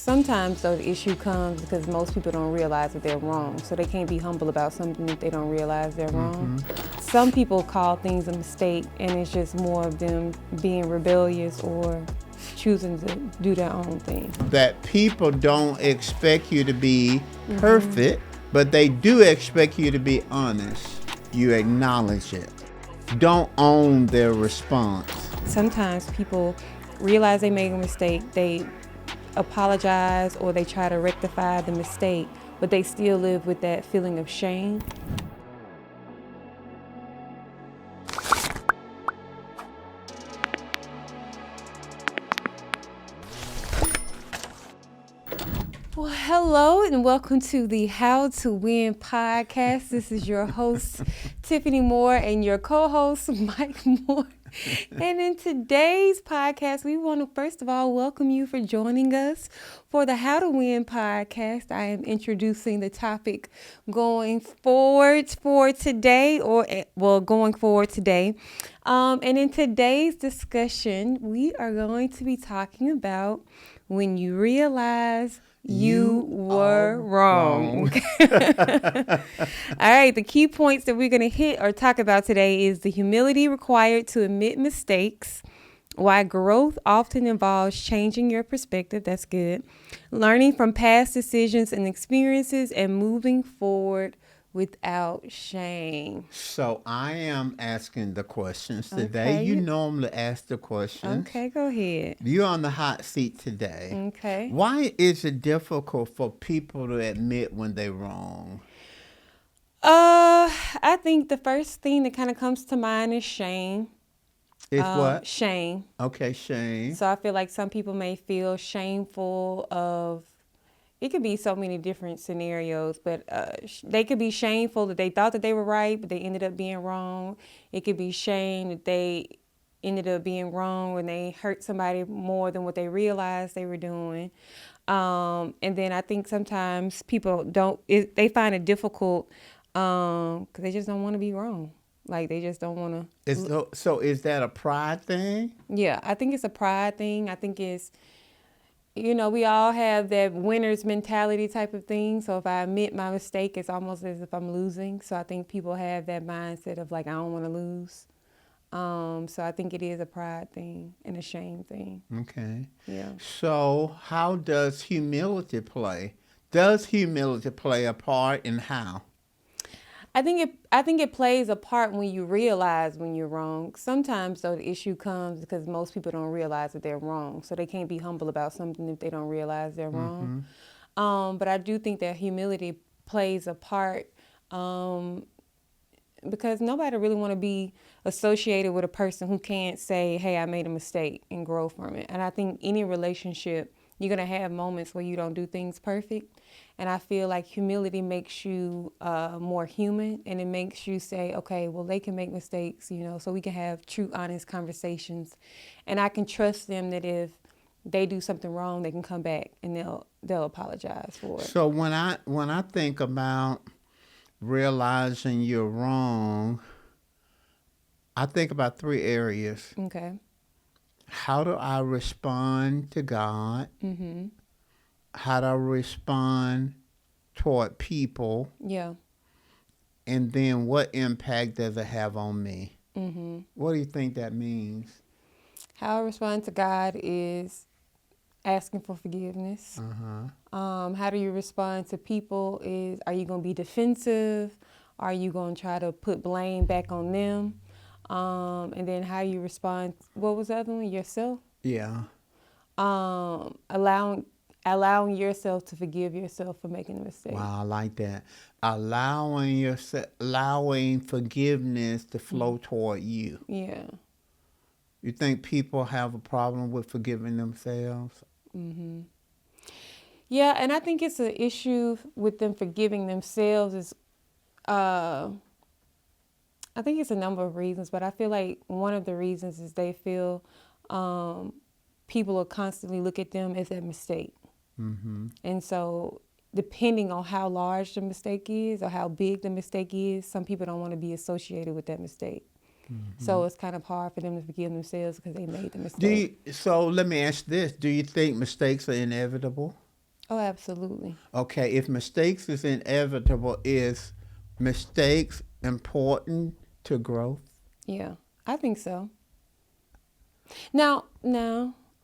Sometimes though the issue comes because most people don't realize that they're wrong. So they can't be humble about something if they don't realize they're wrong. Some people call things a mistake and it's just more of them being rebellious or choosing to do their own thing. That people don't expect you to be perfect, but they do expect you to be honest. You acknowledge it. Don't own their response. Sometimes people realize they make a mistake, they apologize or they try to rectify the mistake, but they still live with that feeling of shame. Well, hello and welcome to the How to Win podcast. This is your host, Tiffany Moore, and your co-host, Mike Moore. And in today's podcast, we want to first of all welcome you for joining us for the How to Win podcast. I am introducing the topic going forward today. And in today's discussion, we are going to be talking about when you realize you were wrong. All right, the key points that we're going to hit or talk about today is the humility required to admit mistakes, why growth often involves changing your perspective, that's good, learning from past decisions and experiences, and moving forward without shame. So I am asking the questions today. Okay. You normally ask the questions. Okay, go ahead. You're on the hot seat today. Okay. Why is it difficult for people to admit when they're wrong? I think the first thing that kind of comes to mind is shame. It's what? Shame. Okay, shame. So I feel like some people may feel shameful of, it could be so many different scenarios, but they could be shameful that they thought that they were right, but they ended up being wrong. It could be shame that they ended up being wrong when they hurt somebody more than what they realized they were doing. And then I think sometimes people they find it difficult because they just don't want to be wrong. Like they just don't want to. So is that a pride thing? Yeah, I think it's a pride thing. I think it's, we all have that winner's mentality type of thing. So if I admit my mistake, it's almost as if I'm losing. So I think people have that mindset of like, I don't want to lose. So I think it is a pride thing and a shame thing. Okay. Yeah. So how does humility play? Does humility play a part in how? I think it plays a part when you realize when you're wrong. Sometimes though the issue comes because most people don't realize that they're wrong. So they can't be humble about something if they don't realize they're wrong. But I do think that humility plays a part because nobody really want to be associated with a person who can't say, hey, I made a mistake and grow from it. And I think any relationship, you're going to have moments where you don't do things perfect. And I feel like humility makes you more human, and it makes you say, okay, well, they can make mistakes, so we can have true, honest conversations. And I can trust them that if they do something wrong, they can come back and they'll apologize for it. So when I think about realizing you're wrong, I think about three areas. Okay. How do I respond to God? Mm-hmm. How do I respond toward people? Yeah. And then what impact does it have on me? Mm-hmm. What do you think that means? How I respond to God is asking for forgiveness. How do you respond to people is, are you going to be defensive? Are you going to try to put blame back on them? And then how you respond, what was the other one? Yourself? Yeah. Allowing yourself to forgive yourself for making a mistake. Wow, I like that. Allowing forgiveness to flow toward you. Yeah. You think people have a problem with forgiving themselves? Mm-hmm. Yeah, and I think it's an issue with them forgiving themselves. I think it's a number of reasons, but I feel like one of the reasons is they feel people will constantly look at them as a mistake. Mm-hmm. And so depending on how large the mistake is or how big the mistake is, some people don't want to be associated with that mistake. Mm-hmm. So it's kind of hard for them to forgive themselves because they made the mistake. So let me ask this. Do you think mistakes are inevitable? Oh, absolutely. Okay, if mistakes is inevitable, is mistakes important to growth? Yeah, I think so. Now,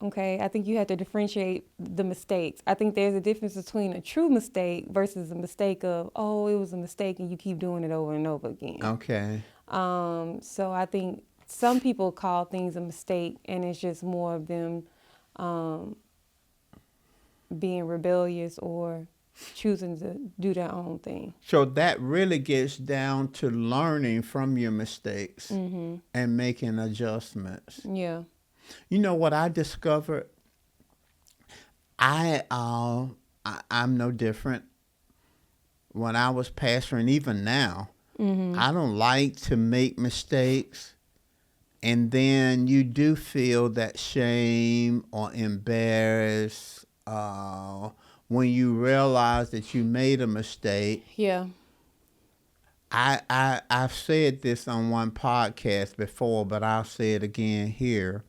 okay, I think you have to differentiate the mistakes. I think there's a difference between a true mistake versus a mistake of, oh, it was a mistake and you keep doing it over and over again. Okay. So I think some people call things a mistake and it's just more of them um, being rebellious or choosing to do their own thing. So that really gets down to learning from your mistakes Mm-hmm. and making adjustments. Yeah. You know what I discovered? I'm no different. When I was pastoring, even now, Mm-hmm. I don't like to make mistakes. And then you do feel that shame or embarrassed when you realize that you made a mistake. Yeah. I've said this on one podcast before, but I'll say it again here.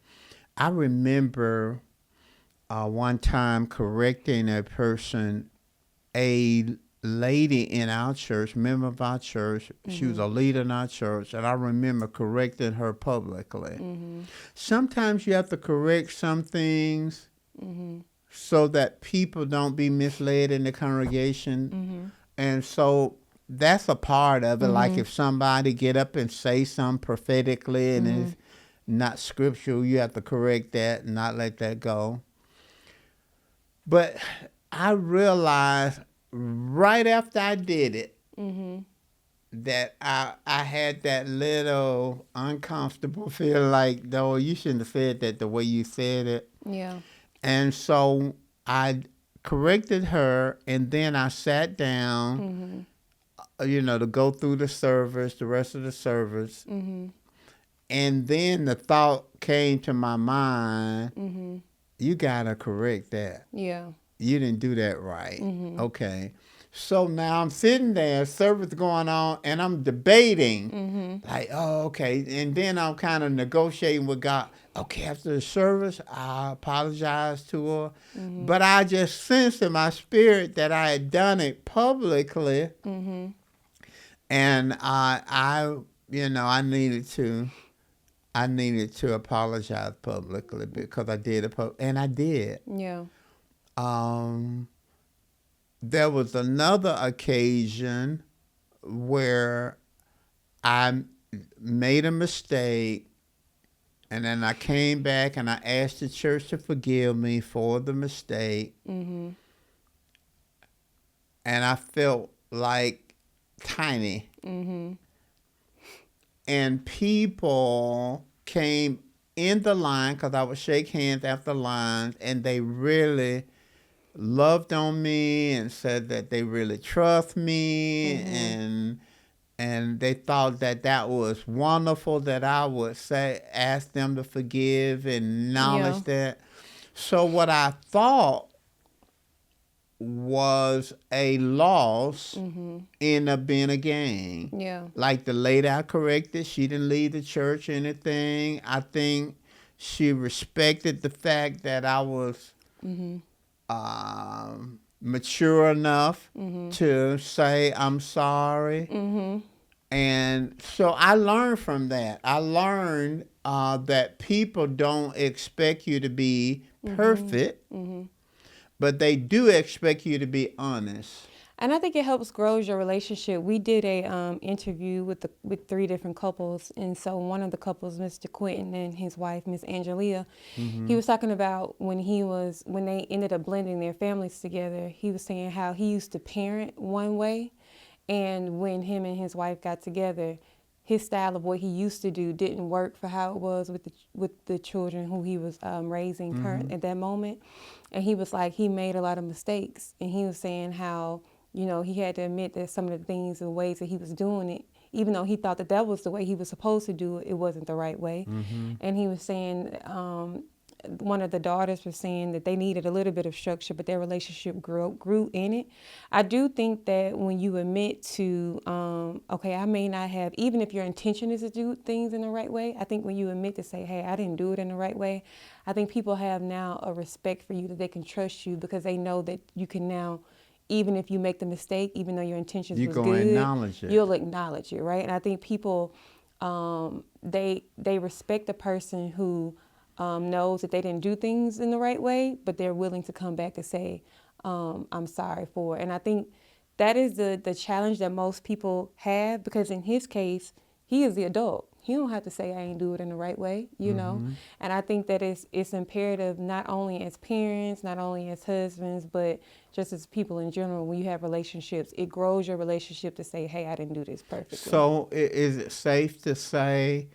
I remember one time correcting a person, a lady in our church, member of our church. She was Mm-hmm. a leader in our church, and I remember correcting her publicly. Mm-hmm. Sometimes you have to correct some things Mm-hmm. so that people don't be misled in the congregation. Mm-hmm. And so that's a part of it. Like Mm-hmm. if somebody get up and say something prophetically and Mm-hmm. it's not scriptural, you have to correct that and not let that go. But I realized right after I did it Mm-hmm. that I had that little uncomfortable feeling like, though, you shouldn't have said that the way you said it. Yeah. And so I corrected her, and then I sat down, to go through the service, the rest of the service. Mm-hmm. And then the thought came to my mind, Mm-hmm. you got to correct that. Yeah. You didn't do that right. Mm-hmm. Okay. So now I'm sitting there, service going on, and I'm debating, like, oh, okay. And then I'm kind of negotiating with God. Okay, after the service, I apologize to her. But I just sensed in my spirit that I had done it publicly. Mm-hmm. And I needed to apologize publicly because I did it, and I did. Yeah. There was another occasion where I made a mistake, and then I came back and I asked the church to forgive me for the mistake, Mm-hmm. and I felt like tiny. Mm-hmm. And people came in the line because I would shake hands after lines, and they really loved on me and said that they really trust me, and they thought that was wonderful that I would ask them to forgive and acknowledge that. So what I thought was a loss ended up being a gain. Yeah. Like the lady I corrected, she didn't leave the church or anything. I think she respected the fact that I was mature enough to say I'm sorry. Mm-hmm. And so I learned from that. I learned that people don't expect you to be perfect, but they do expect you to be honest. And I think it helps grow your relationship. We did a interview with 3 different couples, and so one of the couples, Mr. Quentin and his wife, Miss Angelia, he was talking about when they ended up blending their families together. He was saying how he used to parent one way, and when him and his wife got together, his style of what he used to do didn't work for how it was with the children who he was raising current at that moment. And he was like, he made a lot of mistakes, and he was saying how, he had to admit that some of the things and ways that he was doing it, even though he thought that was the way he was supposed to do it, it wasn't the right way. And he was saying one of the daughters was saying that they needed a little bit of structure, but their relationship grew in it. I do think that when you admit to, okay, I may not have, even if your intention is to do things in the right way, I think when you admit to say, hey, I didn't do it in the right way, I think people have now a respect for you, that they can trust you because they know that you can now, even if you make the mistake, even though your intentions was good, acknowledge it. you'll acknowledge it, right? And I think people, they respect the person who knows that they didn't do things in the right way, but they're willing to come back to say, I'm sorry for it. And I think that is the challenge that most people have, because in his case, he is the adult. He don't have to say I ain't do it in the right way, you know? And I think that it's imperative, not only as parents, not only as husbands, but just as people in general, when you have relationships, it grows your relationship to say, hey, I didn't do this perfectly. So is it safe to say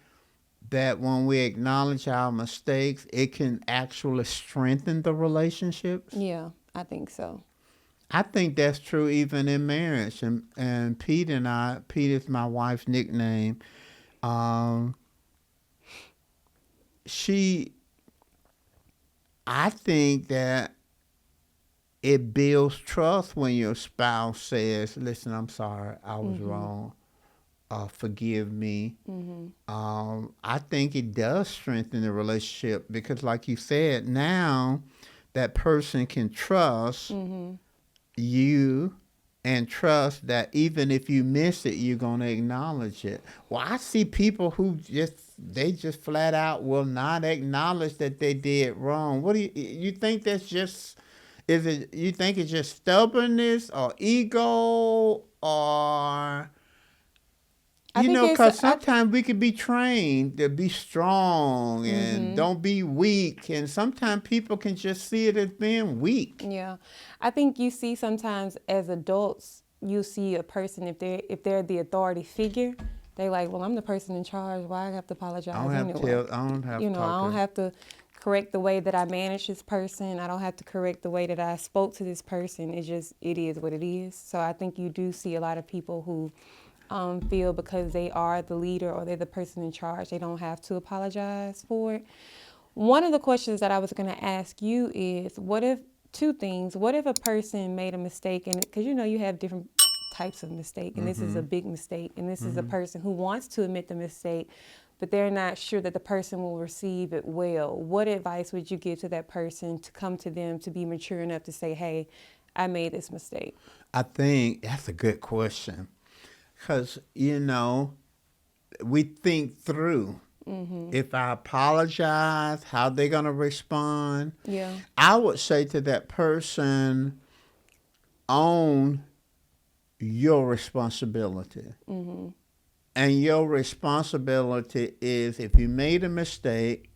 that when we acknowledge our mistakes, it can actually strengthen the relationships? Yeah, I think so. I think that's true even in marriage. And Pete is my wife's nickname. I think that it builds trust when your spouse says, listen, I'm sorry, I was wrong. Forgive me. I think it does strengthen the relationship because, like you said, now that person can trust you and trust that even if you miss it, you're going to acknowledge it. Well, I see people who just flat out will not acknowledge that they did wrong. What do you think that's just, you think it's just stubbornness or ego or... because sometimes we could be trained to be strong and don't be weak. And sometimes people can just see it as being weak. Yeah. I think you see sometimes as adults, you see a person, if they're the authority figure, they like, well, I'm the person in charge. Why I have to apologize anyway? I don't have to correct the way that I manage this person. I don't have to correct the way that I spoke to this person. It is what it is. So I think you do see a lot of people who feel because they are the leader or they're the person in charge, they don't have to apologize for it. One of the questions that I was going to ask you is, two things. What if a person made a mistake? And because you have different types of mistake, and this is a big mistake, and this is a person who wants to admit the mistake, but they're not sure that the person will receive it well. What advice would you give to that person to come to them to be mature enough to say, hey, I made this mistake? I think that's a good question. Because, we think through. If I apologize, how they're going to respond. Yeah. I would say to that person, own your responsibility. And your responsibility is, if you made a mistake,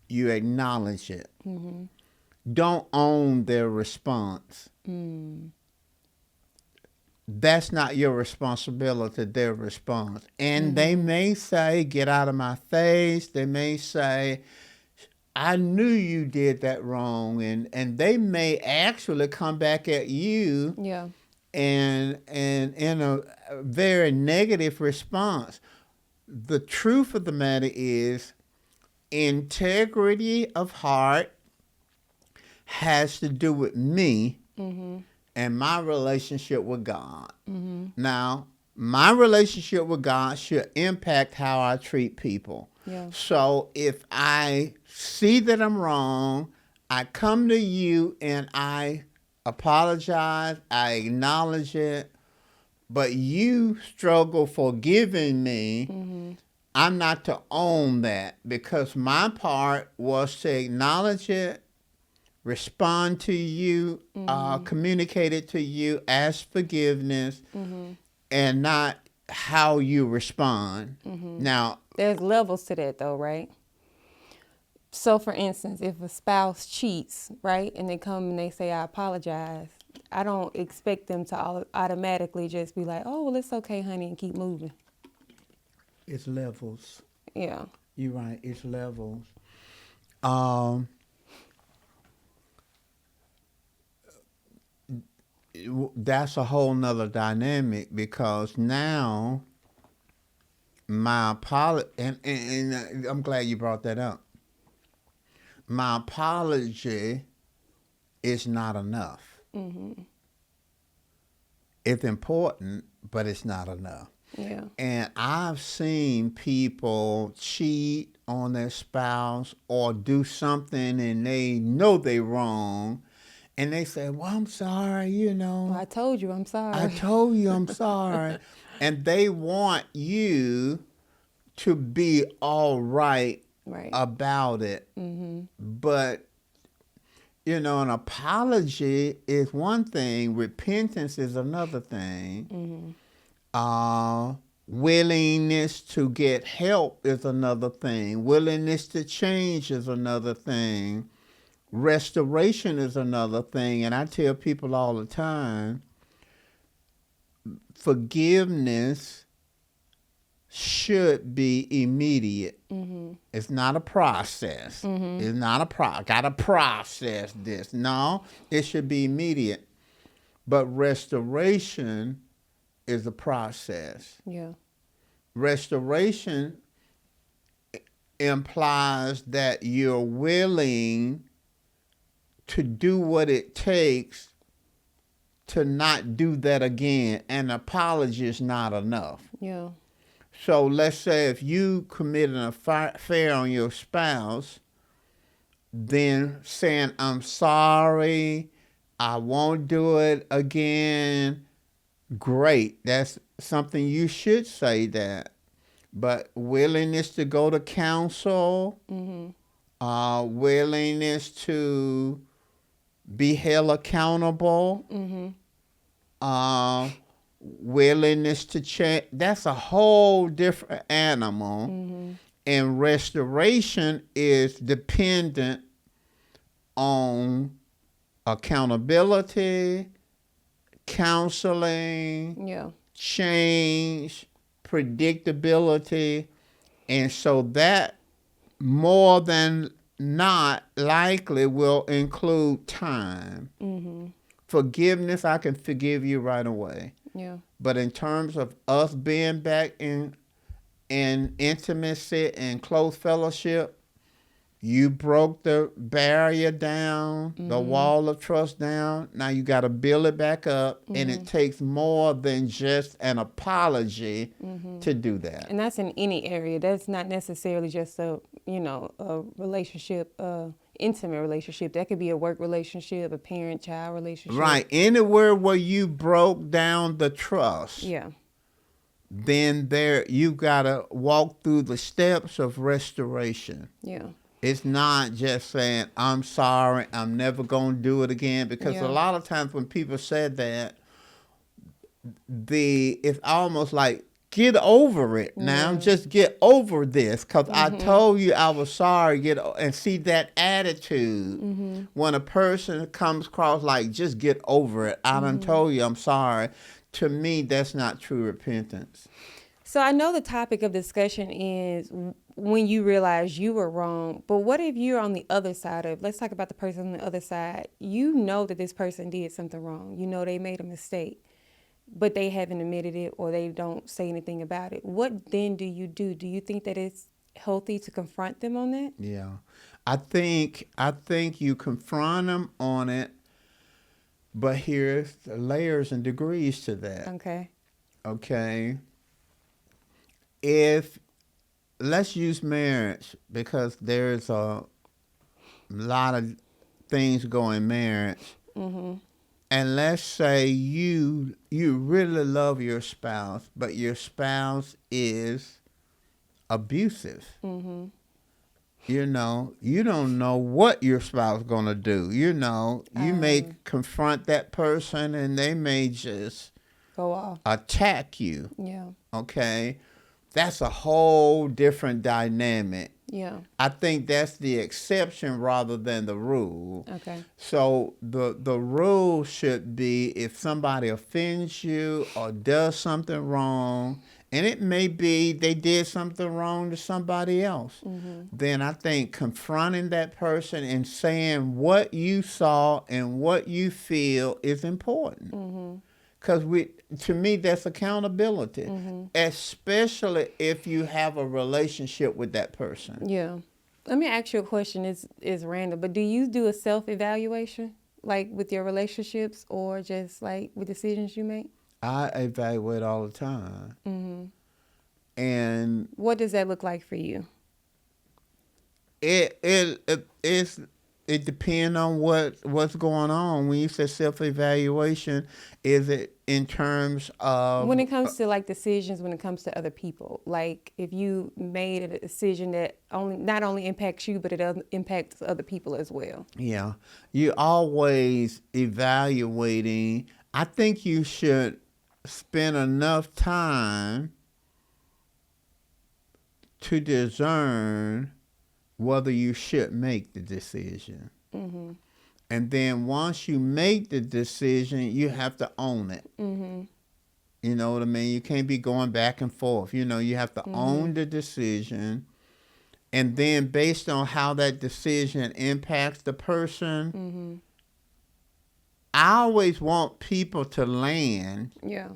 you acknowledge it. Don't own their response. That's not your responsibility, their response. And they may say, get out of my face. They may say, I knew you did that wrong. And they may actually come back at you and in a very negative response. The truth of the matter is, integrity of heart has to do with me and my relationship with God. Now, my relationship with God should impact how I treat people. Yeah. So if I see that I'm wrong, I come to you and I apologize, I acknowledge it, but you struggle forgiving me. I'm not to own that, because my part was to acknowledge it, respond to you, communicate it to you, ask forgiveness, and not how you respond. Now, there's levels to that though, right? So for instance, if a spouse cheats, right, and they come and they say, I apologize, I don't expect them to automatically just be like, oh, well, it's okay, honey, and keep moving. It's levels. Yeah. You're right, it's levels. That's a whole nother dynamic, because now my apology, and I'm glad you brought that up. my apology is not enough. It's important, but it's not enough. Yeah. And I've seen people cheat on their spouse or do something and they know they're wrong. And they say, well, I'm sorry, you know. Well, I told you I'm sorry. I told you I'm sorry. And they want you to be all right about it. But, you know, an apology is one thing. Repentance is another thing. Willingness to get help is another thing. Willingness to change is another thing. Restoration is another thing. And I tell people all the time, forgiveness should be immediate. It's not a process. It's not a gotta process this. No, it should be immediate. But restoration is a process. Yeah. Restoration implies that you're willing to do what it takes to not do that again. An apology is not enough. Yeah. So let's say if you committed an affair on your spouse, then saying, I'm sorry, I won't do it again, great. That's something you should say that. But willingness to go to counsel, willingness to be held accountable, willingness to change, that's a whole different animal. And restoration is dependent on accountability, counseling, change, predictability. And so that more than not likely will include time. Forgiveness, I can forgive you right away. Yeah. But in terms of us being back in intimacy and close fellowship, you broke the barrier down, the wall of trust down. Now you got to build it back up, and it takes more than just an apology to do that. And that's in any area. That's not necessarily just a relationship, intimate relationship. That could be a work relationship, a parent-child relationship. Right. Anywhere where you broke down the trust. Yeah. Then you got to walk through the steps of restoration. Yeah. It's not just saying, I'm sorry, I'm never going to do it again. Because a lot of times when people said that, it's almost like, get over it now. Just get over this. Because I told you I was sorry. And see that attitude when a person comes across like, just get over it. I done told you I'm sorry. To me, that's not true repentance. So I know the topic of discussion is when you realize you were wrong, but what if you're on the other side of, let's talk about the person on the other side. You know that this person did something wrong. You know they made a mistake, but they haven't admitted it or they don't say anything about it. What then do you do? Do you think that it's healthy to confront them on that? Yeah. I think you confront them on it, but here's the layers and degrees to that. Okay. Let's use marriage, because there's a lot of things go in marriage. And let's say you really love your spouse, but your spouse is abusive. You know, you don't know what your spouse is going to do. You know, you may confront that person and they may just go off, attack you. Yeah. Okay. That's a whole different dynamic. Yeah. I think that's the exception rather than the rule. Okay. So the rule should be if somebody offends you or does something wrong, and it may be they did something wrong to somebody else, then I think confronting that person and saying what you saw and what you feel is important. Because to me, that's accountability, especially if you have a relationship with that person. Yeah. Let me ask you a question. Is random, but do you do a self-evaluation, like with your relationships, or just like with decisions you make? I evaluate all the time. Mm-hmm. And What does that look like for you? it's it depends on what's going on. When you say self evaluation, is it in terms When of it comes to like decisions, when it comes to other people, like if you made a decision that only not only impacts you, but it impacts other people as well. yeah, you always evaluating. I think you should spend enough time to discern whether you should make the decision. Mm-hmm. And then once you make the decision, you have to own it. Mm-hmm. You know what I mean? You can't be going back and forth. You know, you have to Mm-hmm. own the decision. And then based on how that decision impacts the person, Mm-hmm. I always want people to land. Yeah.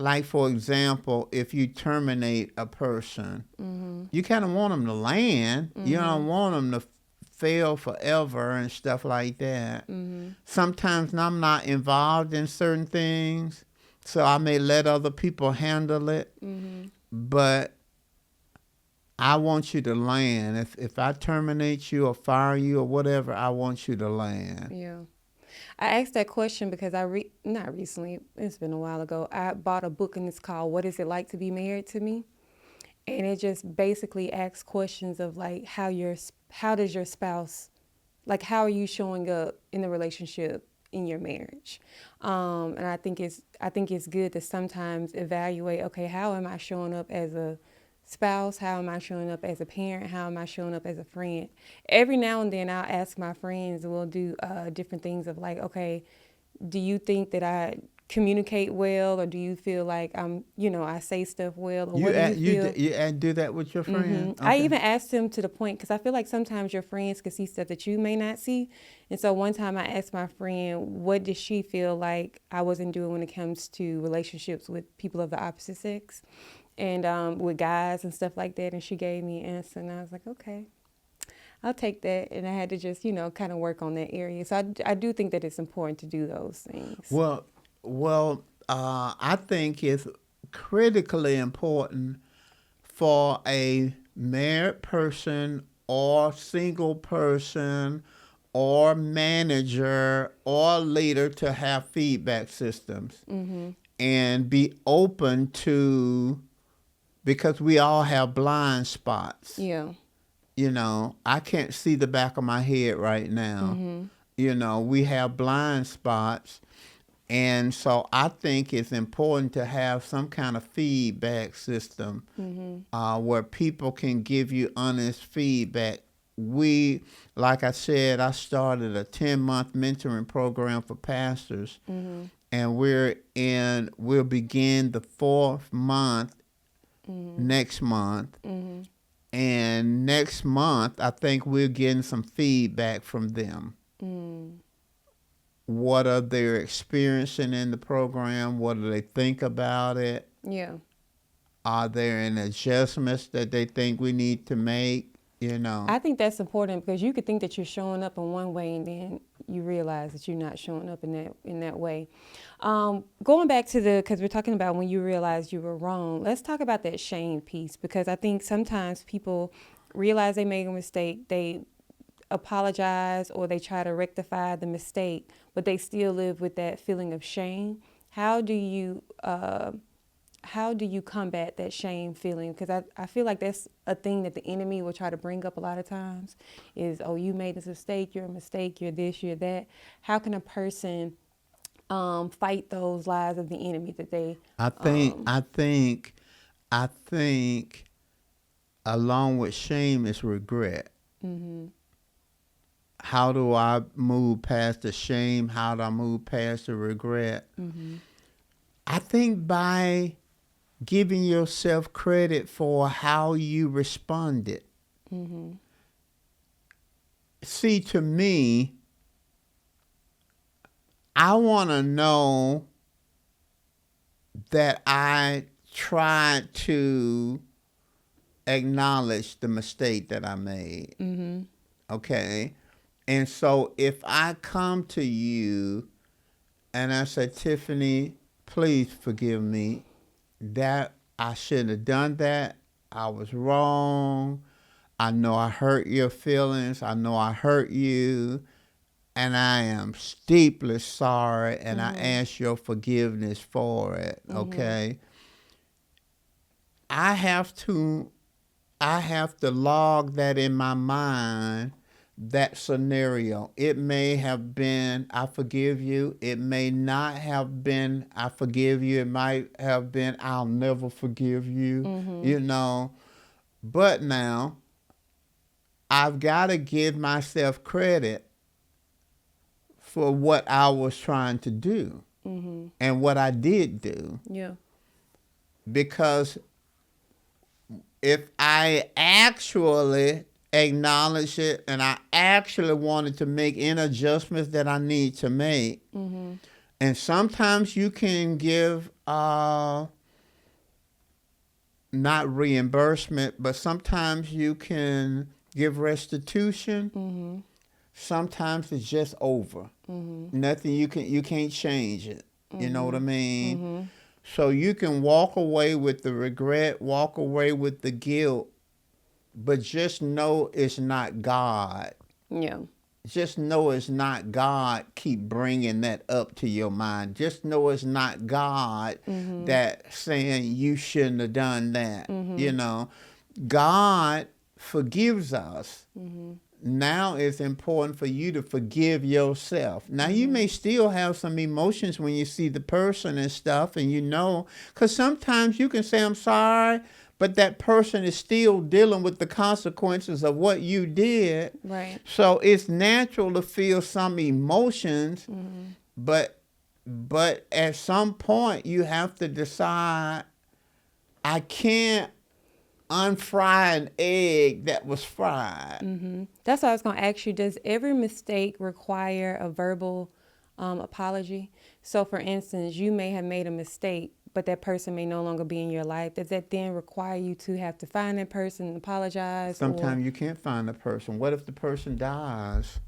Like, for example, if you terminate a person, Mm-hmm. you kind of want them to land. You Mm-hmm. don't want them to fail forever and stuff like that. Mm-hmm. Sometimes I'm not involved in certain things, so I may let other people handle it. Mm-hmm. But I want you to land. If I terminate you or fire you or whatever, I want you to land. Yeah. I asked that question because not recently, it's been a while ago. I bought a book and it's called "What Is It Like to Be Married to Me?" And it just basically asks questions of like how does your spouse, like how are you showing up in the relationship in your marriage? And I think it's good to sometimes evaluate, okay, how am I showing up as a spouse? How am I showing up as a parent? How am I showing up as a friend? Every now and then I'll ask my friends, we'll do different things of like, okay, do you think that I communicate well, or do you feel like I say stuff well, or You what do you feel? do that with your friend? I Okay. even asked him to the point because I feel like sometimes your friends can see stuff that you may not see. And so one time I asked my friend, what does she feel like I wasn't doing when it comes to relationships with people of the opposite sex and with guys and stuff like that? And she gave me an answer, and I was like, okay, I'll take that. And I had to just, kind of work on that area. So I do think that it's important to do those things. Well, I think it's critically important for a married person or single person or manager or leader to have feedback systems Mm-hmm. and be open to, because we all have blind spots. Yeah. You know, I can't see the back of my head right now. Mm-hmm. You know, we have blind spots. And so I think it's important to have some kind of feedback system Mm-hmm. where people can give you honest feedback. Like I said, I started a 10-month mentoring program for pastors, Mm-hmm. and we'll begin the 4th month Mm-hmm. next month. Mm-hmm. And next month, I think we're getting some feedback from them. Mm. What are they experiencing in the program? What do they think about it? Yeah. Are there any adjustments that they think we need to make? I think that's important because you could think that you're showing up in one way and then you realize that you're not showing up in that way. Going back to because we're talking about when you realize you were wrong, let's talk about that shame piece, because I think sometimes people realize they made a mistake, they apologize or they try to rectify the mistake, but they still live with that feeling of shame. How do you combat that shame feeling? Because I feel like that's a thing that the enemy will try to bring up a lot of times is, oh, you made this mistake, you're a mistake, you're this, you're that. How can a person fight those lies of the enemy that they I think along with shame is regret. mm-hmm. How do I move past the shame? How do I move past the regret? Mm-hmm. I think by giving yourself credit for how you responded. Mm-hmm. See, to me, I want to know that I tried to acknowledge the mistake that I made. Okay? And so if I come to you and I say, Tiffany, please forgive me, that I shouldn't have done that. I was wrong. I know I hurt your feelings. I know I hurt you. And I am deeply sorry. And I ask your forgiveness for it. Okay? I have to log that in my mind, that scenario. It may have been, I forgive you. It may not have been, I forgive you. It might have been, I'll never forgive you, you know. But now, I've got to give myself credit for what I was trying to do and what I did do. Yeah. Because if I actually acknowledge it and I actually wanted to make any adjustments that I need to make, and sometimes you can give not reimbursement, but sometimes you can give restitution. Sometimes it's just over. Nothing you can't change it. You know what I mean? So you can walk away with the regret, walk away with the guilt, but just know it's not God. Yeah. Just know it's not God. Keep bringing that up to your mind. Just know it's not God that saying you shouldn't have done that. You know, God forgives us. Now it's important for you to forgive yourself. Now you may still have some emotions when you see the person and stuff, and you know, because sometimes you can say, I'm sorry, but that person is still dealing with the consequences of what you did. Right. So it's natural to feel some emotions, but at some point you have to decide, I can't unfry an egg that was fried. That's what I was going to ask you. Does every mistake require a verbal apology? So, for instance, you may have made a mistake, but that person may no longer be in your life. Does that then require you to have to find that person and apologize? Sometimes you can't find the person. What if the person dies?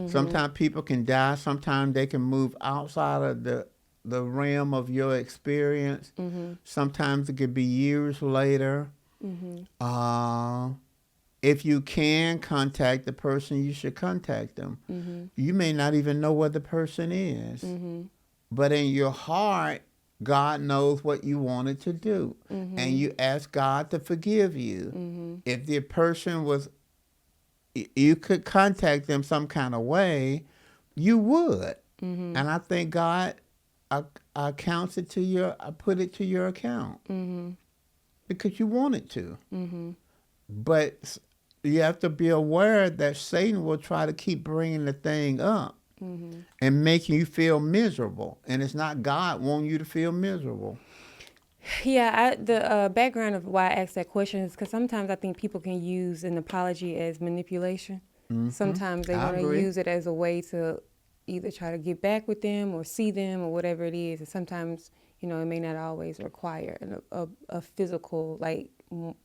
Sometimes people can die. Sometimes they can move outside of the realm of your experience. Sometimes it could be years later. If you can contact the person, you should contact them. You may not even know where the person is, but in your heart, God knows what you wanted to do, and you ask God to forgive you. If the person was, you could contact them some kind of way, you would, and I think God accounts it to your, I put it to your account. Because you want it to. But you have to be aware that Satan will try to keep bringing the thing up and making you feel miserable. And it's not God wanting you to feel miserable. Yeah, the background of why I asked that question is because sometimes I think people can use an apology as manipulation. Sometimes they want to use it as a way to either try to get back with them or see them or whatever it is. And sometimes, you know, it may not always require a physical, like,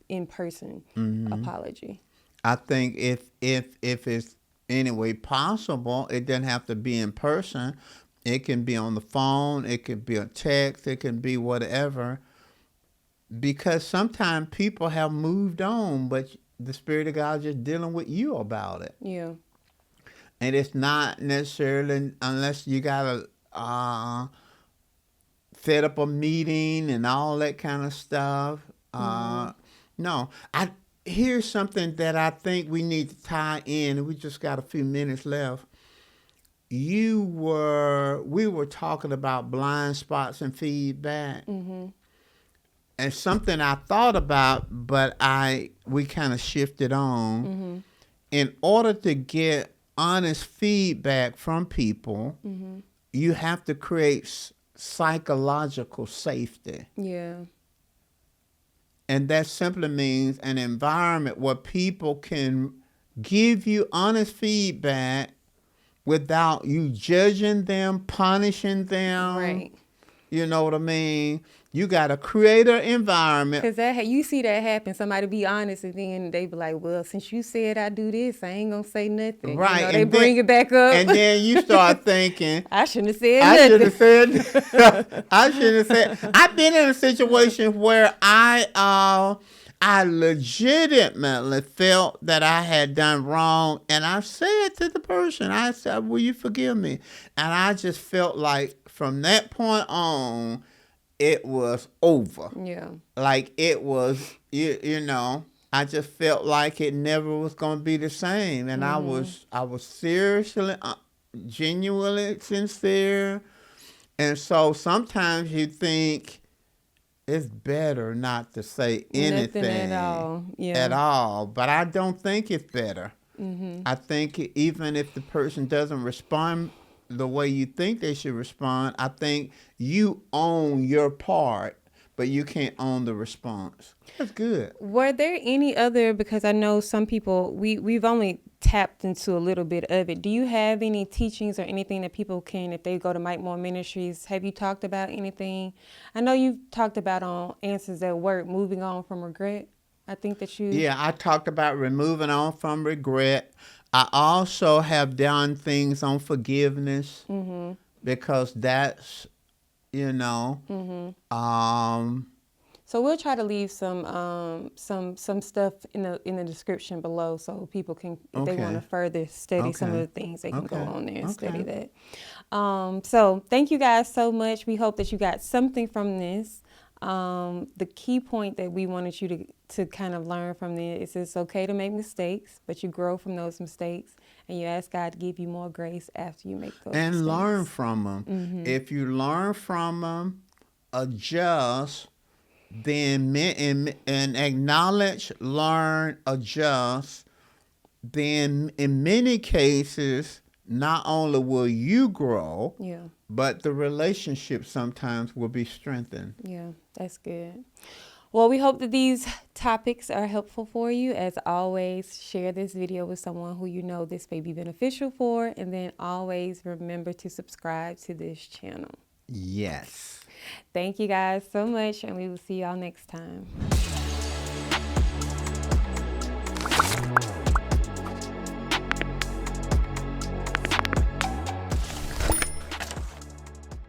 in-person apology. I think if it's any way possible, it doesn't have to be in person. It can be on the phone. It can be a text. It can be whatever. Because sometimes people have moved on, but the Spirit of God is just dealing with you about it. Yeah. And it's not necessarily, unless you got to set up a meeting and all that kind of stuff. No, here's something that I think we need to tie in, and we just got a few minutes left. We were talking about blind spots and feedback, and something I thought about, but we kind of shifted on. In order to get honest feedback from people, you have to create psychological safety. Yeah. And that simply means an environment where people can give you honest feedback without you judging them, punishing them. Right. You know what I mean? You got to create an environment. Because you see that happen. Somebody be honest, and then they be like, well, since you said I do this, I ain't going to say nothing. Right. You know, they bring it back up. And then you start thinking, I shouldn't have said nothing. I shouldn't have said. I've been in a situation where I legitimately felt that I had done wrong, and I said to the person, I said, will you forgive me? And I just felt like from that point on, it was over. Yeah. Like it was, you know, I just felt like it never was going to be the same. And I was seriously, genuinely sincere. And so sometimes you think, it's better not to say anything at all. Yeah. At all. But I don't think it's better. I think even if the person doesn't respond the way you think they should respond, I think you own your part, but you can't own the response. That's good. Were there any other, because I know some people, we've only tapped into a little bit of it. Do you have any teachings or anything that people can, if they go to Mike Moore Ministries, have you talked about anything? I know you've talked about on Answers at Work, moving on from regret. I think that you... Yeah, I talked about removing on from regret. I also have done things on forgiveness because that's, you know, So we'll try to leave some stuff in the description below, so people can, if they want to further study some of the things, they can go on there and study that. So thank you guys so much. We hope that you got something from this. The key point that we wanted you to kind of learn from this is it's okay to make mistakes, but you grow from those mistakes, and you ask God to give you more grace after you make those mistakes. And learn from them. If you learn from them, adjust, then and acknowledge, learn, adjust, then in many cases, not only will you grow, but the relationship sometimes will be strengthened. Yeah, that's good. Well, we hope that these topics are helpful for you. As always, share this video with someone who you know this may be beneficial for, and then always remember to subscribe to this channel. Yes. Thank you guys so much, and we will see y'all next time.